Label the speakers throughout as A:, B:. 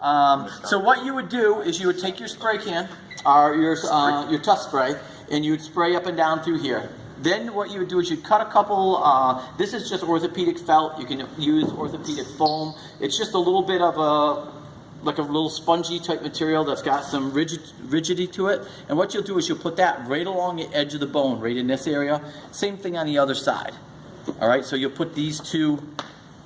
A: So what you would do is you would take your spray can, or your tough spray, and you would spray up and down through here. Then what you would do is you'd cut a couple, this is just orthopedic felt. You can use orthopedic foam. It's just a little bit of like a little spongy type material that's got some rigidity to it. And what you'll do is you'll put that right along the edge of the bone, right in this area. Same thing on the other side. All right, so you'll put these two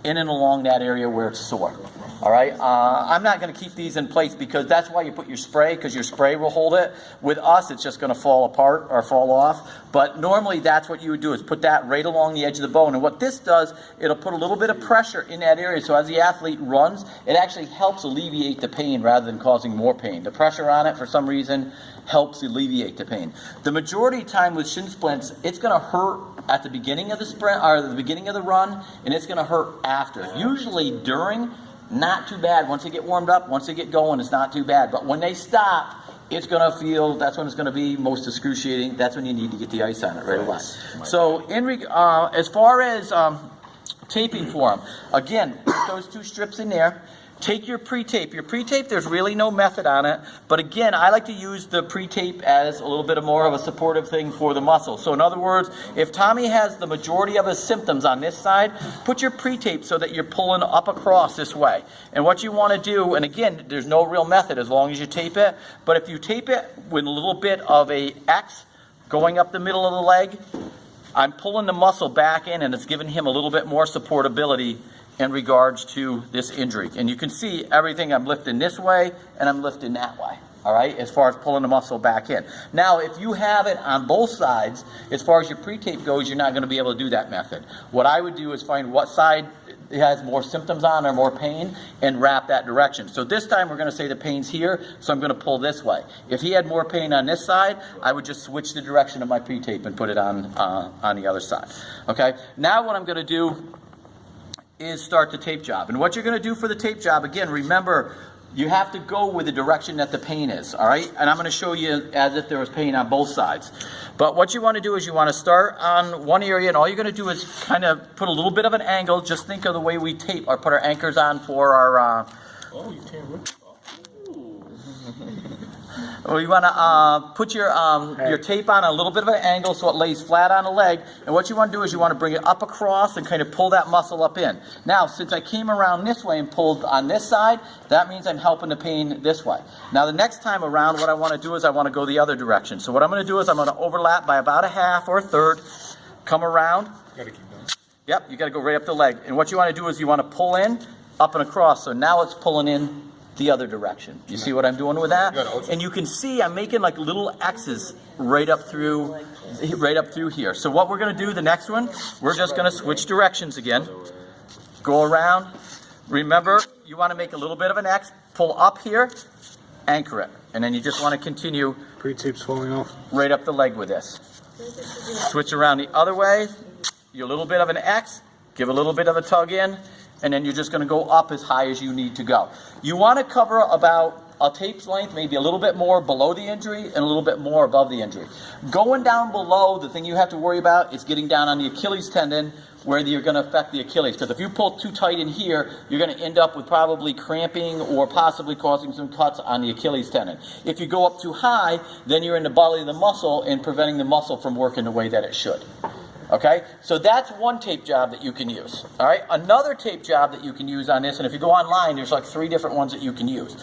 A: in and along that area where it's sore. All right, I'm not going to keep these in place because that's why you put your spray, because your spray will hold it. With us, it's just going to fall apart or fall off. But normally that's what you would do, is put that right along the edge of the bone. And what this does, it'll put a little bit of pressure in that area. So as the athlete runs, it actually helps alleviate the pain rather than causing more pain. The pressure on it, for some reason, helps alleviate the pain. The majority of time with shin splints, it's going to hurt at the beginning of the sprint or the beginning of the run, and it's going to hurt after. Usually during, not too bad. Once they get warmed up, once they get going, it's not too bad. But when they stop, it's going to feel, that's when it's going to be most excruciating. That's when you need to get the ice on it right away. So as far as taping for them, again, put those two strips in there. Take your pre-tape. Your pre-tape, there's really no method on it. But again, I like to use the pre-tape as a little bit more of a supportive thing for the muscle. So in other words, if Tommy has the majority of his symptoms on this side, put your pre-tape so that you're pulling up across this way. And what you want to do, and again, there's no real method as long as you tape it. But if you tape it with a little bit of a X going up the middle of the leg, I'm pulling the muscle back in and it's giving him a little bit more supportability in regards to this injury. And you can see everything, I'm lifting this way and I'm lifting that way, all right, as far as pulling the muscle back in. Now, if you have it on both sides, as far as your pre-tape goes, you're not going to be able to do that method. What I would do is find what side it has more symptoms on or more pain and wrap that direction. So this time we're going to say the pain's here, so I'm going to pull this way. If he had more pain on this side, I would just switch the direction of my pre-tape and put it on the other side. Okay, now what I'm going to do is start the tape job. And what you're going to do for the tape job, again, remember, you have to go with the direction that the pain is, all right? And I'm going to show you as if there was pain on both sides. But what you want to do is you want to start on one area, and all you're going to do is kind of put a little bit of an angle. Just think of the way we tape or put our anchors on for our...
B: Oh, you can't rip it off.
A: Well, you want to put your tape on a little bit of an angle so it lays flat on the leg. And what you want to do is you want to bring it up across and kind of pull that muscle up in. Now, since I came around this way and pulled on this side, that means I'm helping the pain this way. Now, the next time around, what I want to do is I want to go the other direction. So what I'm going to do is I'm going to overlap by about a half or a third, come around.
B: You gotta keep going.
A: Yep, you got to go right up the leg. And what you want to do is you want to pull in, up and across. So now it's pulling in the other direction. You see what I'm doing with that? And you can see I'm making like little X's right up through here. So what we're going to do, the next one, we're just going to switch directions again. Go around. Remember, you want to make a little bit of an X, pull up here, anchor it. And then you just want to continue
B: Pre-tape's falling off.
A: right up the leg with this. Switch around the other way. Your little bit of an X, give a little bit of a tug in, and then you're just going to go up as high as you need to go. You want to cover about a tape's length, maybe a little bit more below the injury and a little bit more above the injury. Going down below, the thing you have to worry about is getting down on the Achilles tendon where you're going to affect the Achilles. Because if you pull too tight in here, you're going to end up with probably cramping or possibly causing some cuts on the Achilles tendon. If you go up too high, then you're in the belly of the muscle and preventing the muscle from working the way that it should. Okay, so that's one tape job that you can use. All right, another tape job that you can use on this, and if you go online, there's like 3 different ones that you can use.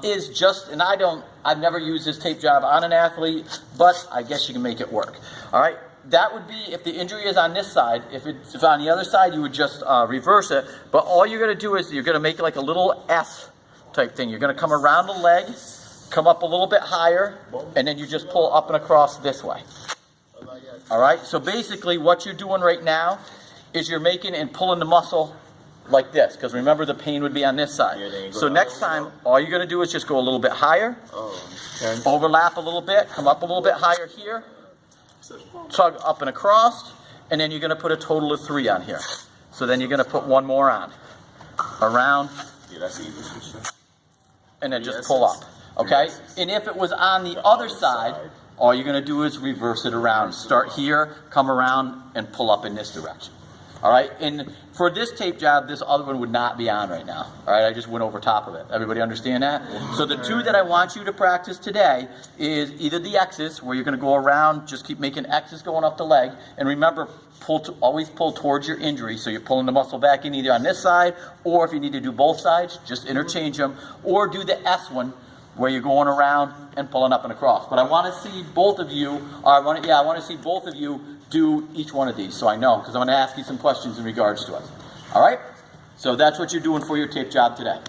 A: Is just, and I've never used this tape job on an athlete, but I guess you can make it work. All right, that would be if the injury is on this side. If it's on the other side, you would just reverse it. But all you're going to do is you're going to make like a little S type thing. You're going to come around the leg, come up a little bit higher, and then you just pull up and across this way. All right, so basically what you're doing right now is you're making and pulling the muscle like this, because remember the pain would be on this side. So next time, all you're going to do is just go a little bit higher, overlap a little bit, come up a little bit higher here, tug up and across, and then you're going to put a total of 3 on here. So then you're going to put 1 more on, around, and then just pull up, okay? And if it was on the other side, all you're going to do is reverse it around. Start here, come around, and pull up in this direction. All right, and for this tape job, this other one would not be on right now. All right, I just went over top of it. Everybody understand that? So the two that I want you to practice today is either the X's, where you're going to go around, just keep making X's going up the leg, and remember, always pull towards your injury, so you're pulling the muscle back in either on this side, or if you need to do both sides, just interchange them, or do the S one, where you're going around and pulling up and across. But I want to see both of you, I want to see both of you do each one of these, so I know, because I'm going to ask you some questions in regards to it. All right? So that's what you're doing for your tape job today.